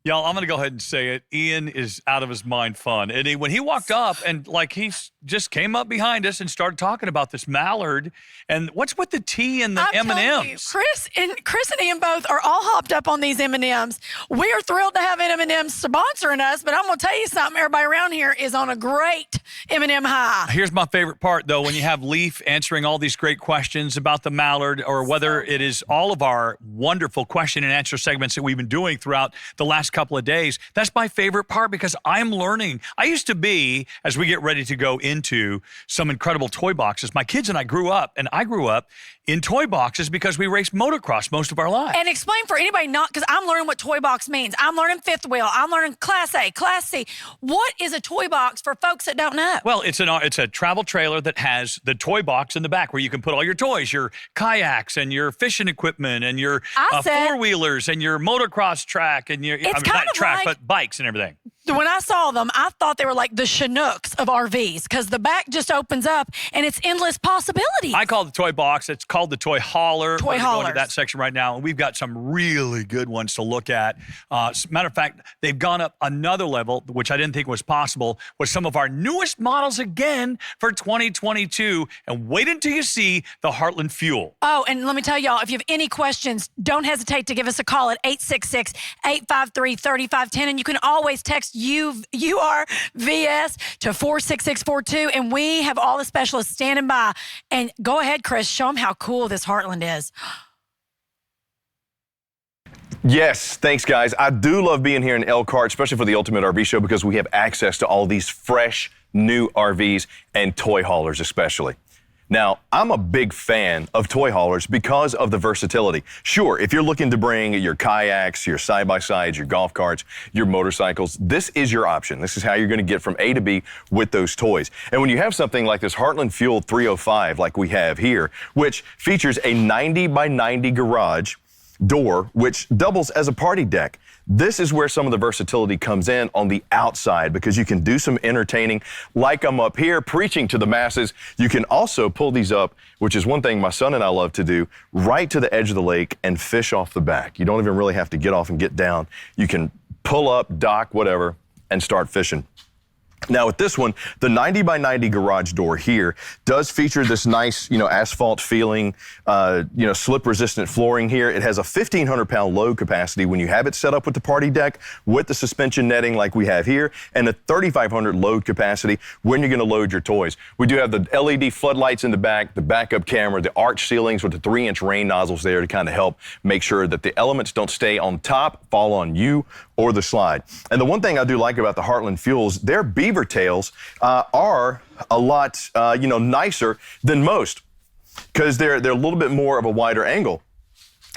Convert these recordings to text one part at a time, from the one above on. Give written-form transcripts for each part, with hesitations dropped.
Y'all, I'm going to go ahead and say it. Ian is out of his mind fun. And when he walked up and like just came up behind us and started talking about this mallard and what's with the tea and the M&Ms? Chris and Ian both are all hopped up on these M&Ms. We are thrilled to have M&Ms sponsoring us, but I'm going to tell you something. Everybody around here is on a great M&M high. Here's my favorite part, though, when you have Leaf answering all these great questions about the mallard or whether it is all of our wonderful question and answer segments that we've been doing throughout the last couple of days. That's my favorite part because I'm learning. I used to be, as we get ready to go into some incredible toy boxes, my kids and I grew up in toy boxes because we raced motocross most of our lives. And explain for anybody not, because I'm learning what toy box means. I'm learning fifth wheel. I'm learning Class A, Class C. What is a toy box for folks that don't know? Well, it's a travel trailer that has the toy box in the back where you can put all your toys, your kayaks and your fishing equipment and your four-wheelers and your motocross track and your, but bikes and everything. When I saw them, I thought they were like the Chinooks of RVs because the back just opens up and it's endless possibilities. I call it the toy box. It's called the toy hauler. We're going to that section right now, and we've got some really good ones to look at. Matter of fact, they've gone up another level, which I didn't think was possible, with some of our newest models again for 2022. And wait until you see the Heartland Fuel. Oh, and let me tell y'all, if you have any questions, don't hesitate to give us a call at 866-853-3510, and you can always text URVS to 46642, and we have all the specialists standing by. And go ahead, Chris, show them how cool this Heartland is. Yes, thanks, guys. I do love being here in Elkhart, especially for the Ultimate RV Show, because we have access to all these fresh, new RVs and toy haulers especially. Now, I'm a big fan of toy haulers because of the versatility. Sure, if you're looking to bring your kayaks, your side-by-sides, your golf carts, your motorcycles, this is your option. This is how you're going to get from A to B with those toys. And when you have something like this Heartland Fuel 305 like we have here, which features a 90 by 90 garage door, which doubles as a party deck. This is where some of the versatility comes in on the outside because you can do some entertaining like I'm up here preaching to the masses. You can also pull these up, which is one thing my son and I love to do, right to the edge of the lake and fish off the back. You don't even really have to get off and get down. You can pull up, dock, whatever, and start fishing. Now with this one, the 90 by 90 garage door here does feature this nice, asphalt feeling, slip resistant flooring here. It has a 1,500 pound load capacity when you have it set up with the party deck with the suspension netting like we have here, and a 3,500 load capacity when you're going to load your toys. We do have the LED floodlights in the back, the backup camera, the arch ceilings with the 3-inch rain nozzles there to kind of help make sure that the elements don't stay on top, fall on you or the slide. And the one thing I do like about the Heartland Fuels, their beaver tails are a lot, nicer than most because they're a little bit more of a wider angle.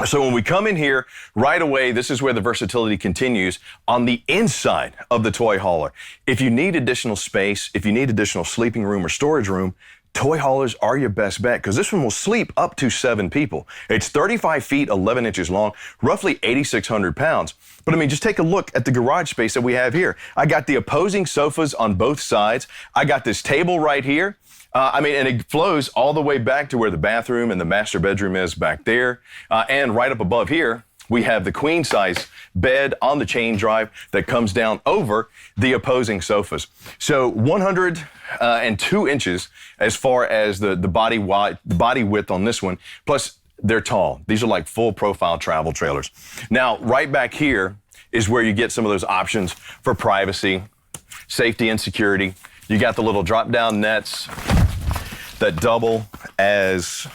So when we come in here right away, this is where the versatility continues on the inside of the toy hauler. If you need additional space, if you need additional sleeping room or storage room, toy haulers are your best bet because this one will sleep up to 7 people. It's 35 feet, 11 inches long, roughly 8,600 pounds. But just take a look at the garage space that we have here. I got the opposing sofas on both sides. I got this table right here. And it flows all the way back to where the bathroom and the master bedroom is back there. And right up above here, we have the queen size bed on the chain drive that comes down over the opposing sofas. So 102 inches as far as the body width on this one. Plus, they're tall. These are like full profile travel trailers. Now, right back here is where you get some of those options for privacy, safety, and security. You got the little drop down nets that double as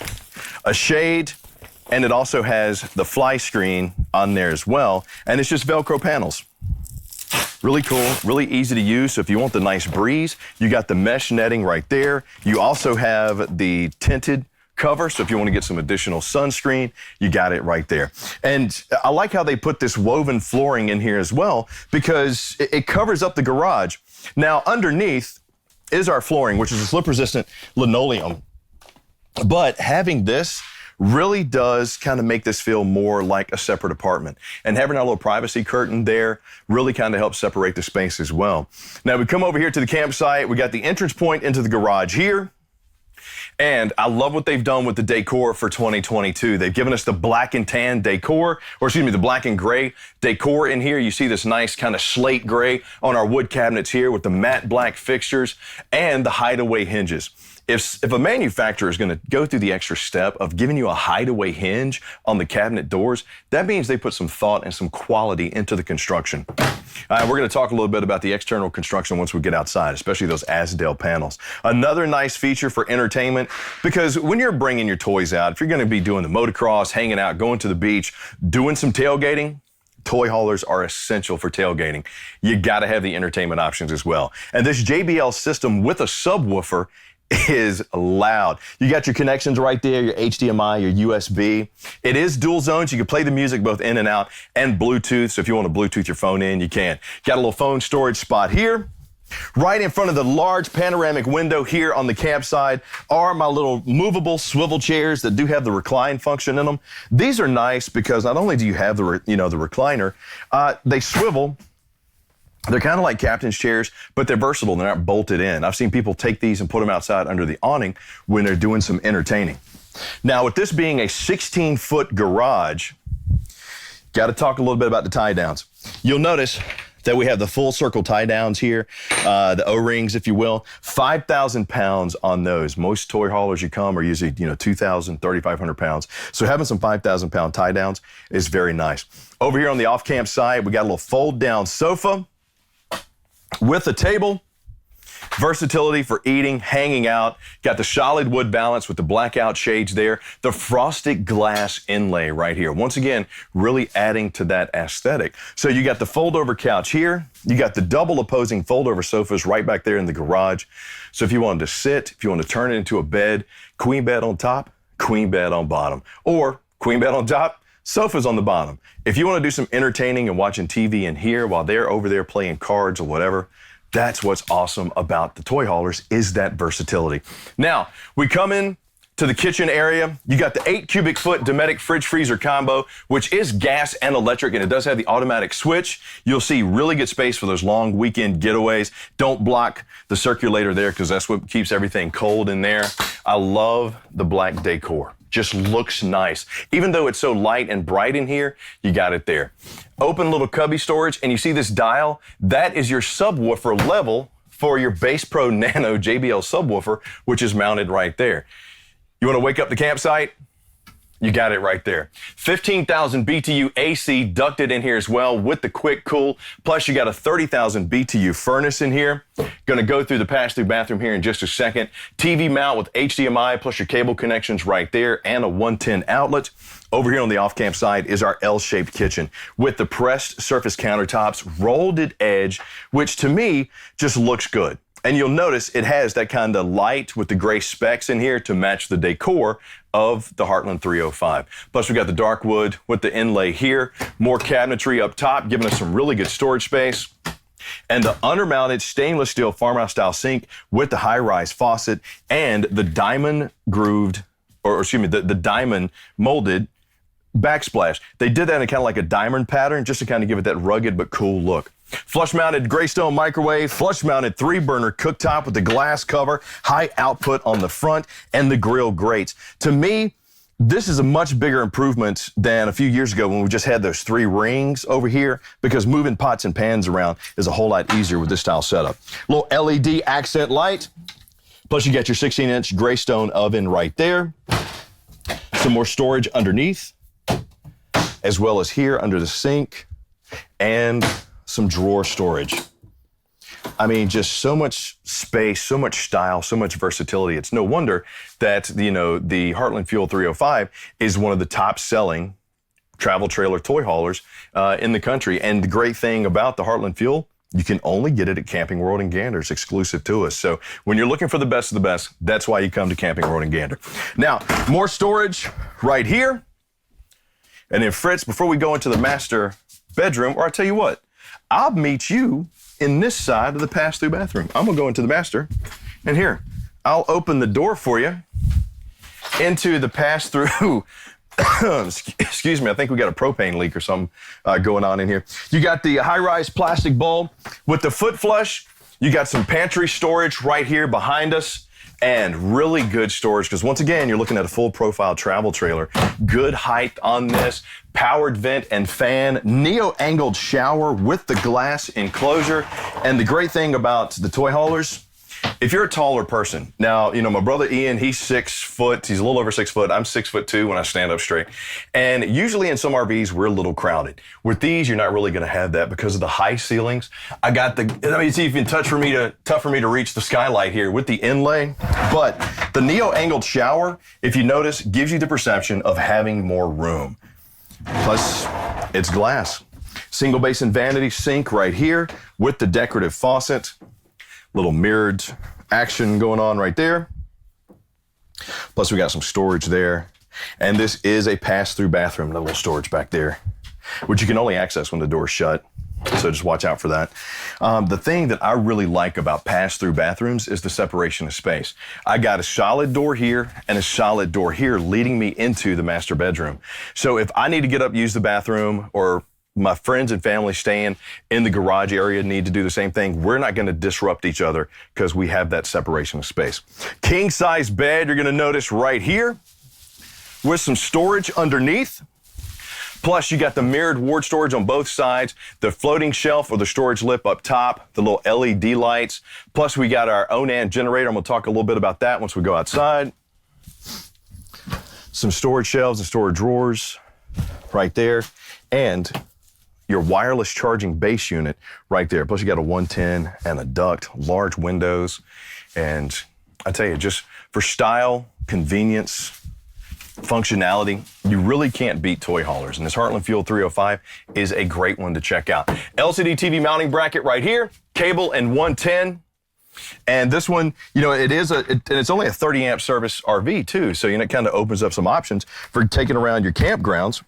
a shade, and it also has the fly screen on there as well. And it's just Velcro panels. Really cool, really easy to use. So if you want the nice breeze, you got the mesh netting right there. You also have the tinted cover, so if you want to get some additional sunscreen, you got it right there. And I like how they put this woven flooring in here as well because it covers up the garage. Now underneath is our flooring, which is a slip-resistant linoleum. But having this really does kind of make this feel more like a separate apartment. And having our little privacy curtain there really kind of helps separate the space as well. Now we come over here to the campsite. We got the entrance point into the garage here. And I love what they've done with the decor for 2022. They've given us the black and tan decor, or excuse me, the black and gray decor in here. You see this nice kind of slate gray on our wood cabinets here with the matte black fixtures and the hideaway hinges. If a manufacturer is going to go through the extra step of giving you a hideaway hinge on the cabinet doors, that means they put some thought and some quality into the construction. We're going to talk a little bit about the external construction once we get outside, especially those Azdel panels. Another nice feature for entertainment, because when you're bringing your toys out, if you're going to be doing the motocross, hanging out, going to the beach, doing some tailgating, toy haulers are essential for tailgating. You got to have the entertainment options as well. And this JBL system with a subwoofer is loud. You got your connections right there, your HDMI, your USB. It is dual zones. You can play the music both in and out, and Bluetooth. So if you want to Bluetooth your phone in, you can. Got a little phone storage spot here. Right in front of the large panoramic window here on the campsite are my little movable swivel chairs that do have the recline function in them. These are nice because not only do you have the recliner, they swivel. They're kind of like captain's chairs, but they're versatile. They're not bolted in. I've seen people take these and put them outside under the awning when they're doing some entertaining. Now, with this being a 16-foot garage, got to talk a little bit about the tie downs. You'll notice that we have the full circle tie downs here, the O-rings, if you will, 5,000 pounds on those. Most toy haulers you come are usually, 2,000, 3,500 pounds. So having some 5,000 pound tie downs is very nice. Over here on the off-camp side, we got a little fold down sofa with a table, versatility for eating, hanging out. Got the solid wood balance with the blackout shades there. The frosted glass inlay right here. Once again, really adding to that aesthetic. So you got the fold-over couch here. You got the double opposing fold-over sofas right back there in the garage. So if you wanted to sit, if you want to turn it into a bed, queen bed on top, queen bed on bottom, or queen bed on top, sofas on the bottom. If you want to do some entertaining and watching TV in here while they're over there playing cards or whatever, that's what's awesome about the toy haulers, is that versatility. Now, we come in to the kitchen area. You got the 8 cubic foot Dometic fridge freezer combo, which is gas and electric, and it does have the automatic switch. You'll see really good space for those long weekend getaways. Don't block the circulator there because that's what keeps everything cold in there. I love the black decor. Just looks nice. Even though it's so light and bright in here, you got it there. Open little cubby storage, and you see this dial? That is your subwoofer level for your Bass Pro Nano JBL subwoofer, which is mounted right there. You want to wake up the campsite? You got it right there. 15,000 BTU AC ducted in here as well with the quick cool. Plus you got a 30,000 BTU furnace in here. Going to go through the pass-through bathroom here in just a second. TV mount with HDMI plus your cable connections right there and a 110 outlet. Over here on the off-camp side is our L-shaped kitchen with the pressed surface countertops, rolled edge, which to me just looks good. And you'll notice it has that kind of light with the gray specks in here to match the decor of the Heartland 305. Plus we got the dark wood with the inlay here, more cabinetry up top, giving us some really good storage space. And the undermounted stainless steel farmhouse style sink with the high-rise faucet and the diamond grooved, or excuse me, the diamond molded backsplash. They did that in kind of like a diamond pattern just to kind of give it that rugged but cool look. Flush-mounted Greystone microwave, flush-mounted 3-burner cooktop with the glass cover, high output on the front, and the grill grates. To me, this is a much bigger improvement than a few years ago when we just had those 3 rings over here, because moving pots and pans around is a whole lot easier with this style setup. Little LED accent light, plus you got your 16-inch Greystone oven right there. Some more storage underneath, as well as here under the sink, and some drawer storage. I mean, just so much space, so much style, so much versatility. It's no wonder that, the Heartland Fuel 305 is one of the top selling travel trailer toy haulers in the country. And the great thing about the Heartland Fuel, you can only get it at Camping World and Gander. It's exclusive to us. So when you're looking for the best of the best, that's why you come to Camping World and Gander. Now, more storage right here. And then Fritz, before we go into the master bedroom, or I'll tell you what, I'll meet you in this side of the pass-through bathroom. I'm gonna go into the master, and here, I'll open the door for you into the pass-through. Excuse me, I think we got a propane leak or something going on in here. You got the high-rise plastic bowl with the foot flush. You got some pantry storage right here behind us. and really good storage because once again, you're looking at a full profile travel trailer. Good height on this, powered vent and fan, neo-angled shower with the glass enclosure. And the great thing about the toy haulers, if you're a taller person, now, you know, my brother Ian, he's 6 foot, he's a little over 6 foot. I'm 6'2" when I stand up straight. And usually in some RVs, we're a little crowded. With these, you're not really gonna have that because of the high ceilings. I mean, it's even tough for me to reach the skylight here with the inlay. But the neo-angled shower, if you notice, gives you the perception of having more room. Plus, it's glass. Single basin vanity sink right here with the decorative faucet. Little mirrored action going on right there. Plus we got some storage there. And this is a pass-through bathroom, a little storage back there, which you can only access when the door's shut. So just watch out for that. The thing that I really like about pass-through bathrooms is the separation of space. I got a solid door here and a solid door here leading me into the master bedroom. So if I need to get up, use the bathroom, or my friends and family staying in the garage area need to do the same thing, we're not going to disrupt each other because we have that separation of space. King size bed, you're going to notice right here with some storage underneath. Plus you got the mirrored ward storage on both sides, the floating shelf or the storage lip up top, the little LED lights. Plus we got our Onan generator. I'm going to talk a little bit about that once we go outside. Some storage shelves and storage drawers right there. And your wireless charging base unit right there. Plus you got a 110 and a duct, large windows. And I tell you, just for style, convenience, functionality, you really can't beat toy haulers. And this Heartland Fuel 305 is a great one to check out. LCD TV mounting bracket right here, cable and 110. And this one, you know, and it's only a 30 amp service RV too. So, you know, it kind of opens up some options for taking around your campgrounds.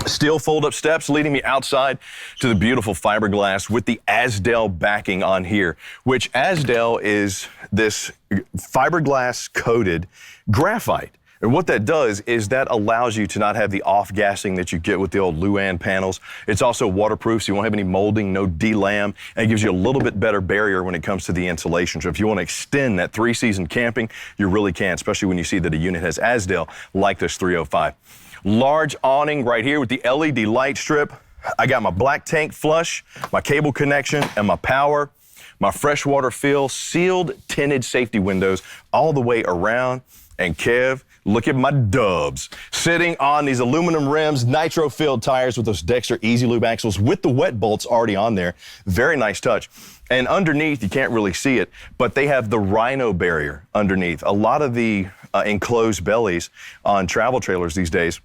Steel fold-up steps leading me outside to the beautiful fiberglass with the Azdel backing on here, which Azdel is this fiberglass-coated graphite. And what that does is that allows you to not have the off-gassing that you get with the old Luan panels. It's also waterproof, so you won't have any molding, no delam, and it gives you a little bit better barrier when it comes to the insulation. So if you want to extend that 3-season camping, you really can, especially when you see that a unit has Azdel like this 305. Large awning right here with the LED light strip. I got my black tank flush, my cable connection, and my power. My freshwater fill, sealed tinted safety windows all the way around. And Kev, look at my dubs. Sitting on these aluminum rims, nitro-filled tires with those Dexter Easy Lube axles with the wet bolts already on there. Very nice touch. And underneath, you can't really see it, but they have the Rhino barrier underneath. A lot of the enclosed bellies on travel trailers these days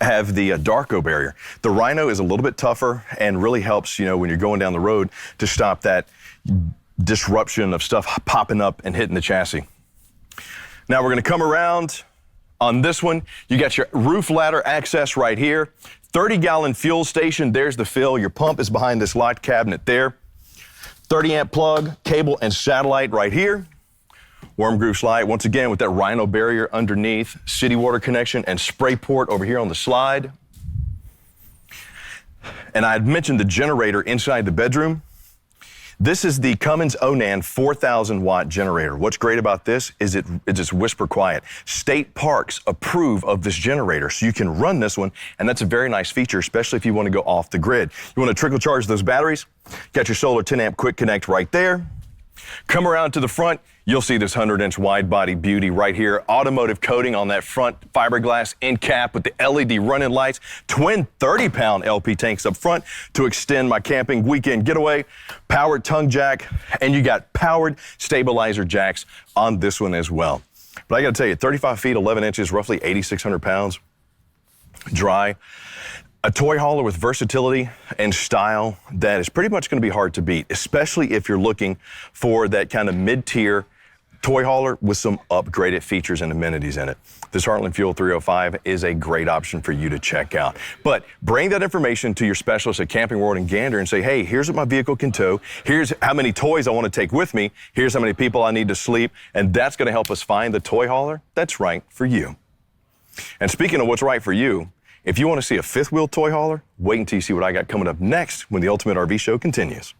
have the Darko barrier. The Rhino is a little bit tougher and really helps, you know, when you're going down the road to stop that disruption of stuff popping up and hitting the chassis. Now we're going to come around on this one. You got your roof ladder access right here. 30-gallon fuel station. There's the fill. Your pump is behind this locked cabinet there. 30-amp plug, cable, and satellite right here. Worm groove slide, once again, with that Rhino barrier underneath, city water connection, and spray port over here on the slide. And I had mentioned the generator inside the bedroom. This is the Cummins Onan 4,000-watt generator. What's great about this is it's just whisper quiet. State parks approve of this generator, so you can run this one, and that's a very nice feature, especially if you want to go off the grid. You want to trickle charge those batteries? Got your solar 10-amp quick connect right there. Come around to the front, you'll see this 100-inch wide body beauty right here. Automotive coating on that front fiberglass end cap with the LED running lights. Twin 30-pound LP tanks up front to extend my camping weekend getaway. Powered tongue jack, and you got powered stabilizer jacks on this one as well. But I got to tell you, 35 feet, 11 inches, roughly 8,600 pounds, dry. A toy hauler with versatility and style that is pretty much going to be hard to beat, especially if you're looking for that kind of mid-tier toy hauler with some upgraded features and amenities in it. This Heartland Fuel 305 is a great option for you to check out. But bring that information to your specialist at Camping World in Gander and say, hey, here's what my vehicle can tow. Here's how many toys I want to take with me. Here's how many people I need to sleep. And that's going to help us find the toy hauler that's right for you. And speaking of what's right for you, if you want to see a fifth wheel toy hauler, wait until you see what I got coming up next when the Ultimate RV Show continues.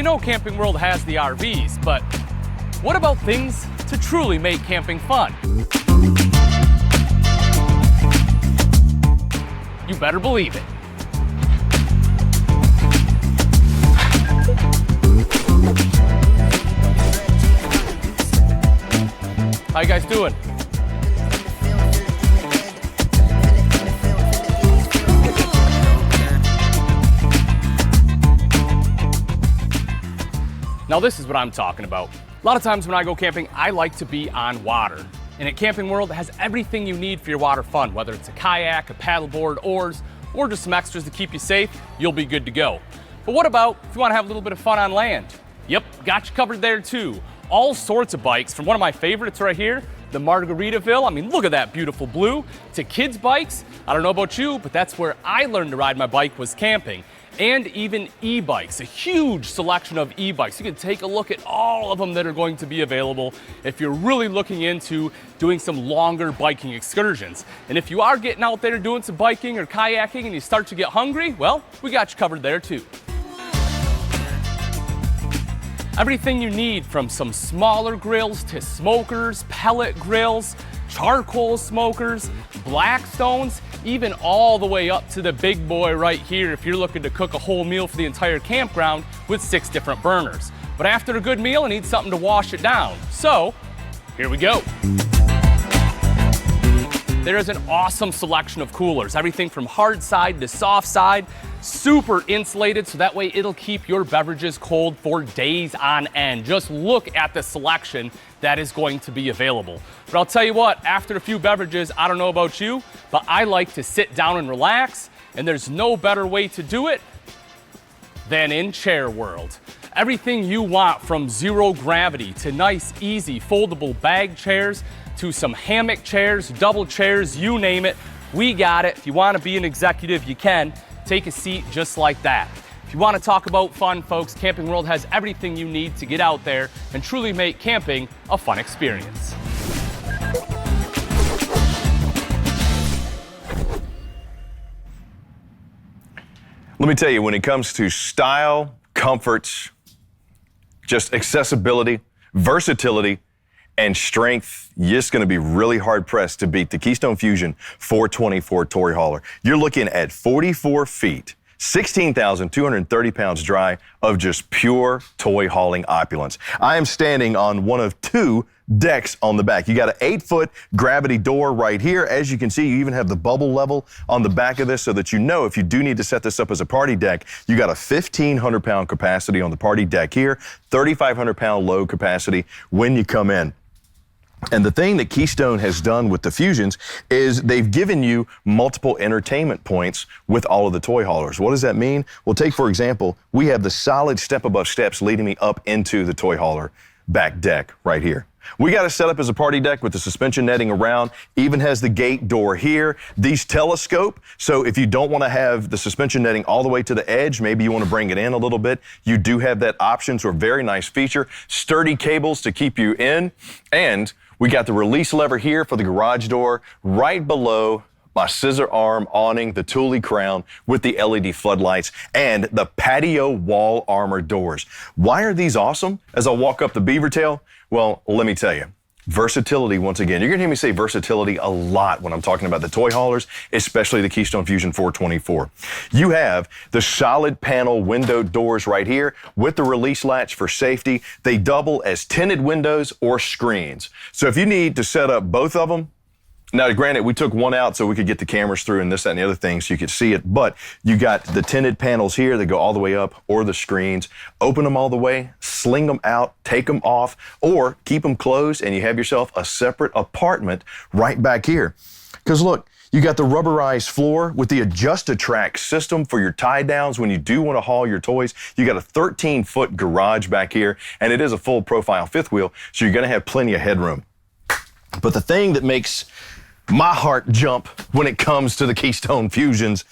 you know Camping World has the RVs, but what about things to truly make camping fun? You better believe it. How you guys doing? Now this is what I'm talking about. A lot of times when I go camping, I like to be on water. And at Camping World, it has everything you need for your water fun, whether it's a kayak, a paddleboard, oars, or just some extras to keep you safe, you'll be good to go. But what about if you want to have a little bit of fun on land? Yep, got you covered there too. All sorts of bikes, from one of my favorites right here, the Margaritaville. I mean, look at that beautiful blue. To kids' bikes, I don't know about you, but that's where I learned to ride my bike, was camping. And even e-bikes, a huge selection of e-bikes. You can take a look at all of them that are going to be available if you're really looking into doing some longer biking excursions. And if you are getting out there doing some biking or kayaking and you start to get hungry, well, we got you covered there too. Everything you need, from some smaller grills to smokers, pellet grills, charcoal smokers, Blackstones, even all the way up to the big boy right here if you're looking to cook a whole meal for the entire campground with 6 different burners. But after a good meal, I need something to wash it down. So, here we go. There is an awesome selection of coolers, everything from hard side to soft side, super insulated so that way it'll keep your beverages cold for days on end. Just look at the selection that is going to be available. But I'll tell you what, after a few beverages, I don't know about you, but I like to sit down and relax, and there's no better way to do it than in Chair World. Everything you want, from zero gravity to nice, easy, foldable bag chairs to some hammock chairs, double chairs, you name it, we got it. If you want to be an executive, you can. Take a seat just like that. If you want to talk about fun, folks, Camping World has everything you need to get out there and truly make camping a fun experience. Let me tell you, when it comes to style, comfort, just accessibility, versatility, and strength, you're just going to be really hard-pressed to beat the Keystone Fusion 424 toy hauler. You're looking at 44 feet, 16,230 pounds dry of just pure toy hauling opulence. I am standing on one of 2 decks on the back. You got an 8-foot gravity door right here. As you can see, you even have the bubble level on the back of this so that you know if you do need to set this up as a party deck, you got a 1,500 pound capacity on the party deck here, 3,500 pound load capacity when you come in. And the thing that Keystone has done with the Fusions is they've given you multiple entertainment points with all of the toy haulers. What does that mean? Well, take, for example, we have the solid step above steps leading me up into the toy hauler back deck right here. We got it set up as a party deck with the suspension netting around, even has the gate door here. These telescope, so if you don't want to have the suspension netting all the way to the edge, maybe you want to bring it in a little bit, you do have that option, so a very nice feature. Sturdy cables to keep you in, and we got the release lever here for the garage door right below my scissor arm awning, the Thule crown with the LED floodlights, and the patio wall armor doors. Why are these awesome as I walk up the beaver tail? Well, let me tell you. Versatility, once again. You're going to hear me say versatility a lot when I'm talking about the toy haulers, especially the Keystone Fusion 424. You have the solid panel window doors right here with the release latch for safety. They double as tinted windows or screens. So if you need to set up both of them, now, granted, we took one out so we could get the cameras through and this, that, and the other thing so you could see it, but you got the tinted panels here that go all the way up, or the screens. Open them all the way, sling them out, take them off, or keep them closed, and you have yourself a separate apartment right back here. Because look, you got the rubberized floor with the adjust-a-track system for your tie-downs when you do want to haul your toys. You got a 13-foot garage back here, and it is a full profile fifth wheel, so you're going to have plenty of headroom. But the thing that makes my heart jump when it comes to the Keystone Fusions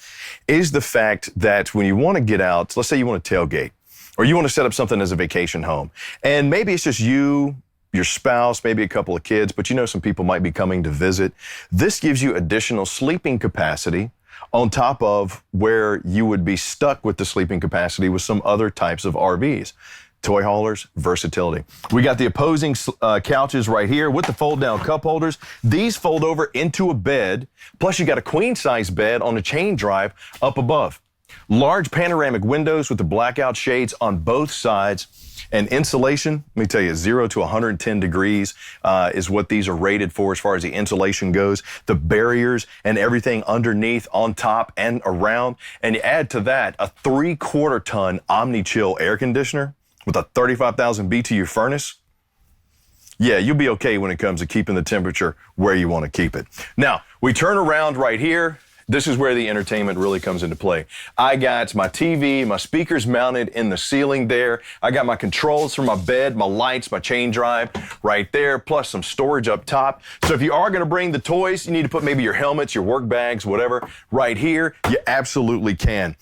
is the fact that when you want to get out, let's say you want to tailgate, or you want to set up something as a vacation home, and maybe it's just you, your spouse, maybe a couple of kids, but you know some people might be coming to visit. This gives you additional sleeping capacity on top of where you would be stuck with the sleeping capacity with some other types of RVs. Toy haulers, versatility. We got the opposing couches right here with the fold-down cup holders. These fold over into a bed, plus you got a queen-size bed on a chain drive up above. Large panoramic windows with the blackout shades on both sides. And insulation, let me tell you, 0 to 110 degrees is what these are rated for as far as the insulation goes. The barriers and everything underneath, on top, and around. And you add to that a 3/4 ton Omni-Chill air conditioner with a 35,000 BTU furnace. Yeah, you'll be okay when it comes to keeping the temperature where you want to keep it. Now, we turn around right here. This is where the entertainment really comes into play. I got my TV, my speakers mounted in the ceiling there. I got my controls for my bed, my lights, my chain drive right there, plus some storage up top. So if you are gonna bring the toys, you need to put maybe your helmets, your work bags, whatever, right here, you absolutely can.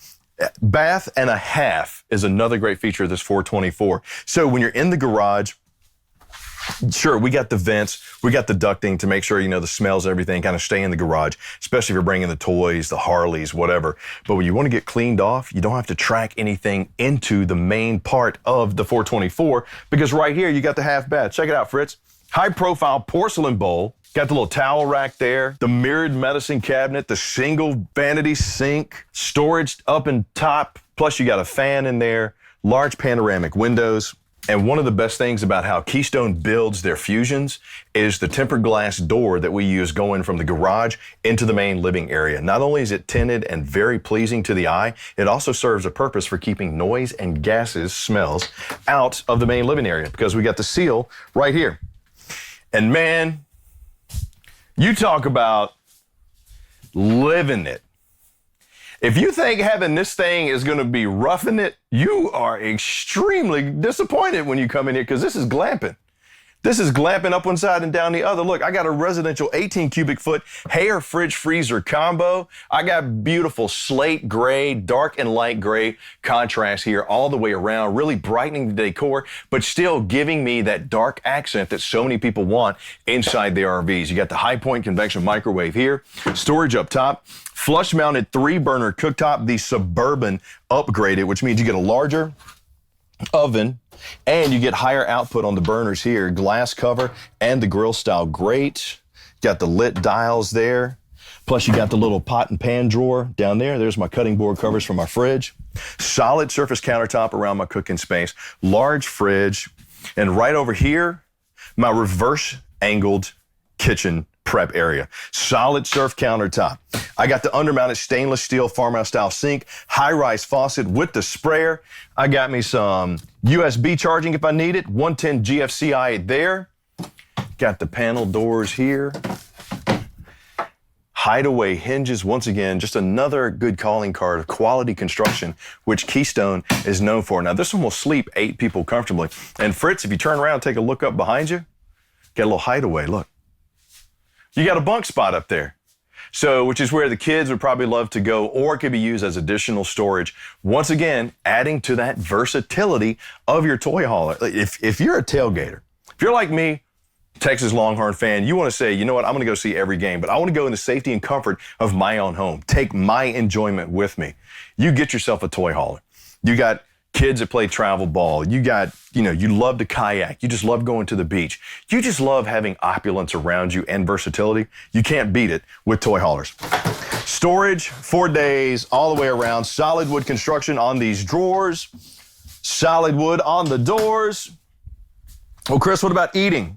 Bath and a half is another great feature of this 424. So when you're in the garage, sure, we got the vents, we got the ducting to make sure, the smells and everything kind of stay in the garage, especially if you're bringing the toys, the Harleys, whatever. But when you want to get cleaned off, you don't have to track anything into the main part of the 424 because right here you got the half bath. Check it out, Fritz. High profile porcelain bowl. Got the little towel rack there, the mirrored medicine cabinet, the single vanity sink, storage up and top, plus you got a fan in there, large panoramic windows. And one of the best things about how Keystone builds their Fusions is the tempered glass door that we use going from the garage into the main living area. Not only is it tinted and very pleasing to the eye, it also serves a purpose for keeping noise and gases, smells, out of the main living area because we got the seal right here. And man, you talk about living it. If you think having this thing is going to be roughing it, you are extremely disappointed when you come in here because this is glamping. This is glamping up one side and down the other. Look, I got a residential 18 cubic foot hair fridge freezer combo. I got beautiful slate gray, dark and light gray contrast here all the way around, really brightening the decor, but still giving me that dark accent that so many people want inside the RVs. You got the high point convection microwave here, storage up top, flush mounted 3-burner cooktop, the Suburban upgraded, which means you get a larger oven and you get higher output on the burners here. Glass cover and the grill style grate. Got the lit dials there. Plus you got the little pot and pan drawer down there. There's my cutting board covers for my fridge. Solid surface countertop around my cooking space. Large fridge. And right over here, my reverse angled kitchen prep area. Solid surf countertop. I got the undermounted stainless steel farmhouse style sink, high-rise faucet with the sprayer. I got me some USB charging if I need it, 110 GFCI there. Got the panel doors here. Hideaway hinges, once again, just another good calling card of quality construction, which Keystone is known for. Now, this one will sleep 8 people comfortably. And Fritz, if you turn around and take a look up behind you, got a little hideaway, look. You got a bunk spot up there. So, which is where the kids would probably love to go, or it could be used as additional storage. Once again, adding to that versatility of your toy hauler. If you're a tailgater, if you're like me, Texas Longhorn fan, you want to say, you know what, I'm going to go see every game, but I want to go in the safety and comfort of my own home. Take my enjoyment with me. You get yourself a toy hauler. You got kids that play travel ball. You got, you love to kayak. You just love going to the beach. You just love having opulence around you and versatility. You can't beat it with toy haulers. Storage, 4 days, all the way around. Solid wood construction on these drawers. Solid wood on the doors. Well, Chris, what about eating?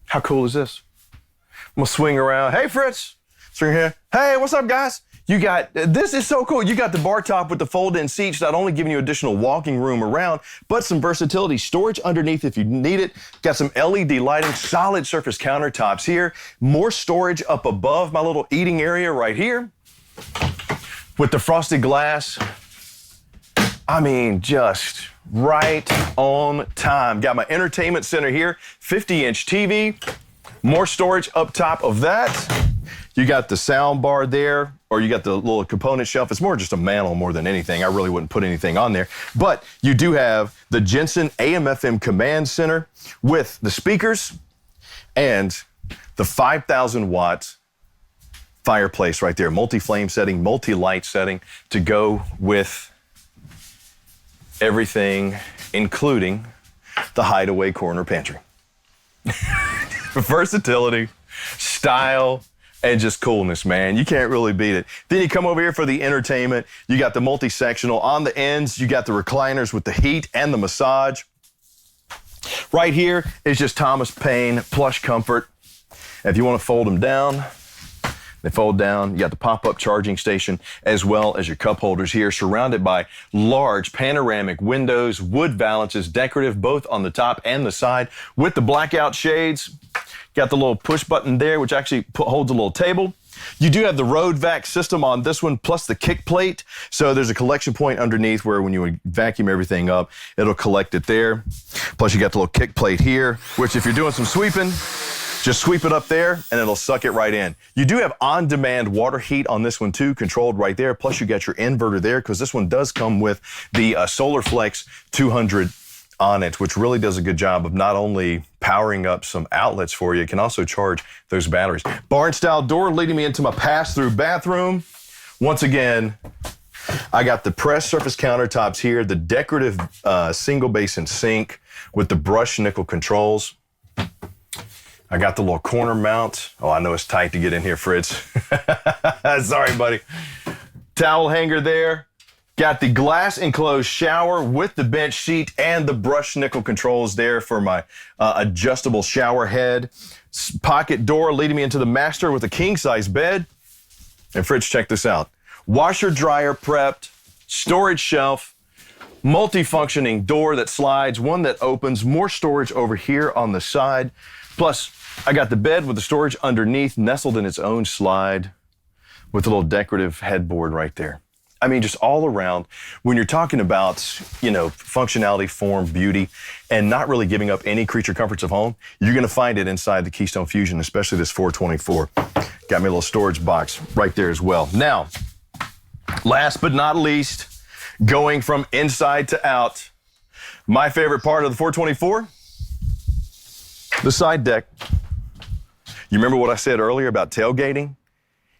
How cool is this? I'm gonna swing around. Hey, Fritz. Swing here. Hey, what's up, guys? You got, this is so cool. You got the bar top with the fold-in seats, not only giving you additional walking room around, but some versatility. Storage underneath if you need it. Got some LED lighting, solid surface countertops here. More storage up above my little eating area right here. With the frosted glass. I mean, just right on time. Got my entertainment center here, 50-inch TV. More storage up top of that. You got the sound bar there, or you got the little component shelf. It's more just a mantle more than anything. I really wouldn't put anything on there. But you do have the Jensen AM/FM command center with the speakers And the 5,000 watt fireplace right there, multi-flame setting, multi-light setting to go with everything, including the hideaway corner pantry. Versatility, style, and just coolness, man. You can't really beat it. Then you come over here for the entertainment. You got the multi-sectional. On the ends, you got the recliners with the heat and the massage. Right here is just Thomas Paine plush comfort. If you want to fold them down, they fold down. You got the pop-up charging station as well as your cup holders here, surrounded by large panoramic windows, wood valances, decorative both on the top and the side with the blackout shades. Got the little push button there, which actually holds a little table. You do have the road vac system on this one, plus the kick plate. So there's a collection point underneath where when you vacuum everything up, it'll collect it there. Plus you got the little kick plate here, which if you're doing some sweeping, just sweep it up there and it'll suck it right in. You do have on-demand water heat on this one too, controlled right there. Plus you got your inverter there because this one does come with the SolarFlex 200 on it, which really does a good job of not only powering up some outlets for you, it can also charge those batteries. Barn-style door leading me into my pass-through bathroom. Once again, I got the pressed surface countertops here, the decorative single basin sink with the brushed nickel controls. I got the little corner mount. Oh, I know it's tight to get in here, Fritz. Sorry, buddy. Towel hanger there. Got the glass enclosed shower with the bench seat and the brushed nickel controls there for my adjustable shower head. Pocket door leading me into the master with a king-size bed. And Fritz, check this out. Washer dryer prepped, storage shelf, multi-functioning door that slides, one that opens, more storage over here on the side. Plus, I got the bed with the storage underneath, nestled in its own slide with a little decorative headboard right there. I mean, just all around, when you're talking about, you know, functionality, form, beauty, and not really giving up any creature comforts of home, you're going to find it inside the Keystone Fusion, especially this 424. Got me a little storage box right there as well. Now, last but not least, going from inside to out, my favorite part of the 424, the side deck. You remember what I said earlier about tailgating?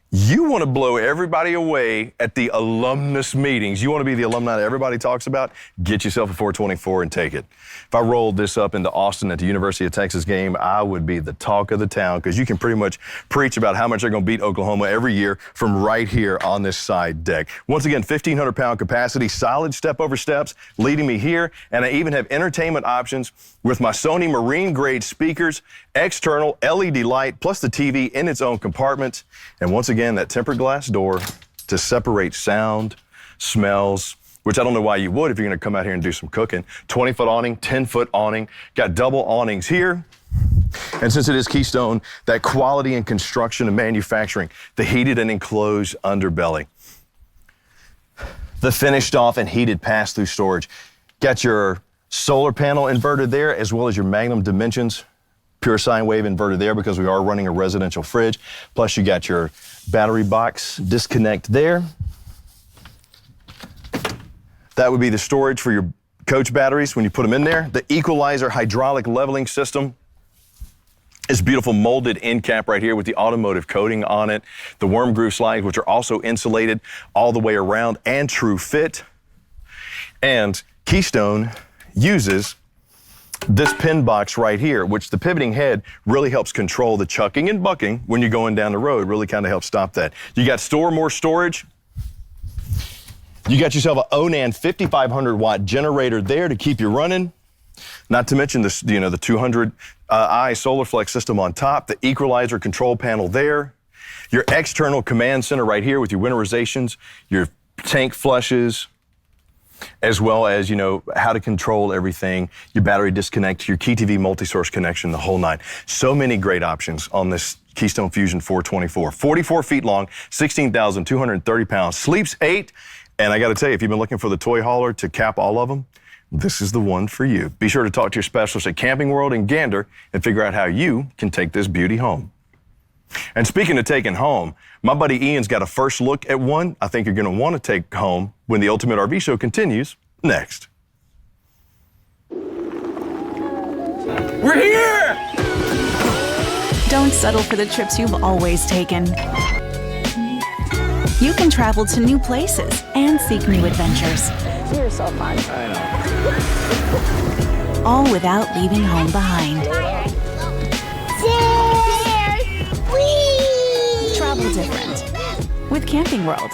You want to blow everybody away at the alumnus meetings. You want to be the alumni that everybody talks about? Get yourself a 424 and take it. If I rolled this up into Austin at the University of Texas game, I would be the talk of the town because you can pretty much preach about how much they're going to beat Oklahoma every year from right here on this side deck. Once again, 1,500-pound capacity, solid step-over steps leading me here, and I even have entertainment options with my Sony marine-grade speakers, external LED light, plus the TV in its own compartment. And once again, that tempered glass door to separate sound, smells, which I don't know why you would if you're going to come out here and do some cooking. 20-foot awning, 10-foot awning, got double awnings here. And since it is Keystone, that quality in construction and manufacturing, the heated and enclosed underbelly, the finished off and heated pass-through storage. Got your solar panel inverter there, as well as your Magnum Dimensions pure sine wave inverter there because we are running a residential fridge. Plus you got your battery box disconnect there. That would be the storage for your coach batteries when you put them in there. The equalizer hydraulic leveling system is beautiful molded end cap right here with the automotive coating on it. The worm groove slides, which are also insulated all the way around and true fit. And Keystone uses this pin box right here, which the pivoting head really helps control the chucking and bucking when you're going down the road, really kind of helps stop that. You got more storage. You got yourself an Onan 5,500 watt generator there to keep you running. Not to mention this, you know, the 200 I SolarFlex system on top, the equalizer control panel there, your external command center right here with your winterizations, your tank flushes, as well as, you know, how to control everything, your battery disconnect, your Key TV multi-source connection, the whole nine. So many great options on this Keystone Fusion 424. 44 feet long, 16,230 pounds, sleeps 8. And I got to tell you, if you've been looking for the toy hauler to cap all of them, this is the one for you. Be sure to talk to your specialist at Camping World in Gander and figure out how you can take this beauty home. And speaking of taking home, my buddy Ian's got a first look at one I think you're going to want to take home when the Ultimate RV Show continues next. We're here! Don't settle for the trips you've always taken. You can travel to new places and seek new adventures. You're so fun. All without leaving home behind. Travel different with Camping World.